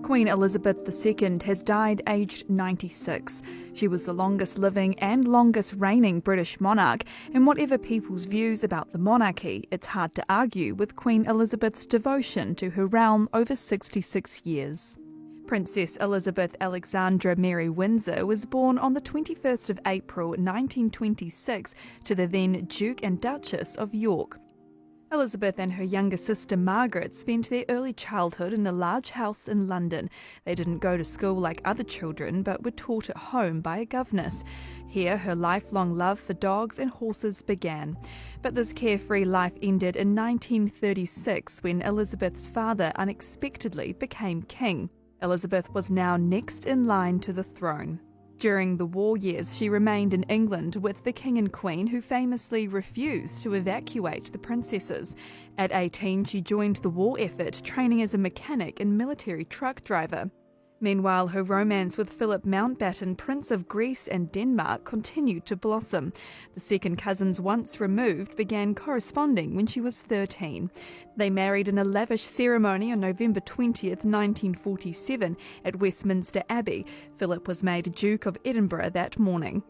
Queen Elizabeth II has died aged 96. She was the longest living and longest reigning British monarch, and whatever people's views about the monarchy, it's hard to argue with Queen Elizabeth's devotion to her realm over 66 years. Princess Elizabeth Alexandra Mary Windsor was born on the 21st of April 1926 to the then Duke and Duchess of York. Elizabeth and her younger sister Margaret spent their early childhood in a large house in London. They didn't go to school like other children, but were taught at home by a governess. Here, her lifelong love for dogs and horses began. But this carefree life ended in 1936 when Elizabeth's father unexpectedly became king. Elizabeth was now next in line to the throne. During the war years, she remained in England with the King and Queen, who famously refused to evacuate the princesses. At 18, she joined the war effort, training as a mechanic and military truck driver. Meanwhile, her romance with Philip Mountbatten, Prince of Greece and Denmark, continued to blossom. The second cousins, once removed, began corresponding when she was 13. They married in a lavish ceremony on November 20th, 1947, at Westminster Abbey. Philip was made Duke of Edinburgh that morning.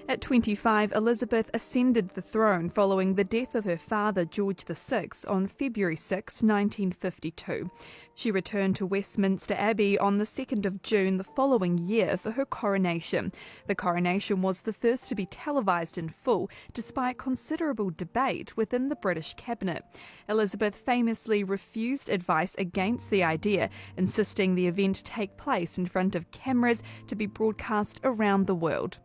At 25, Elizabeth ascended the throne following the death of her father, George VI, on February 6, 1952. She returned to Westminster Abbey on the 2nd of June the following year for her coronation. The coronation was the first to be televised in full, despite considerable debate within the British cabinet. Elizabeth famously refused advice against the idea, insisting the event take place in front of cameras to be broadcast around the world.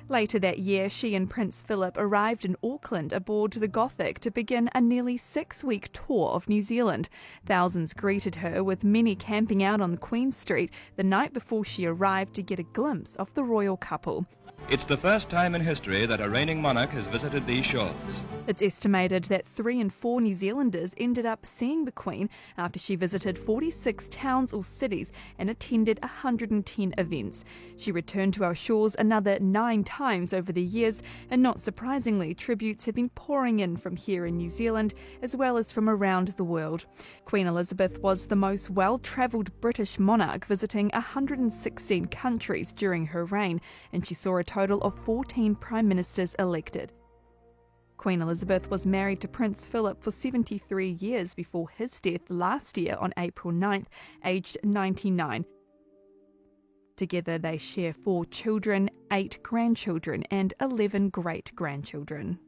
Later that year, she and Prince Philip arrived in Auckland aboard the Gothic to begin a nearly 6-week tour of New Zealand. Thousands greeted her, with many camping out on Queen Street the night before she arrived to get a glimpse of the royal couple. It's the first time in history that a reigning monarch has visited these shores. It's estimated that 3 in 4 New Zealanders ended up seeing the Queen after she visited 46 towns or cities and attended 110 events. She returned to our shores another 9 times over the years, and not surprisingly, tributes have been pouring in from here in New Zealand as well as from around the world. Queen Elizabeth was the most well-travelled British monarch, visiting 116 countries during her reign, and she saw a total of 14 prime ministers elected. Queen Elizabeth was married to Prince Philip for 73 years before his death last year on April 9th, aged 99. Together they share 4 children, 8 grandchildren and 11 great-grandchildren.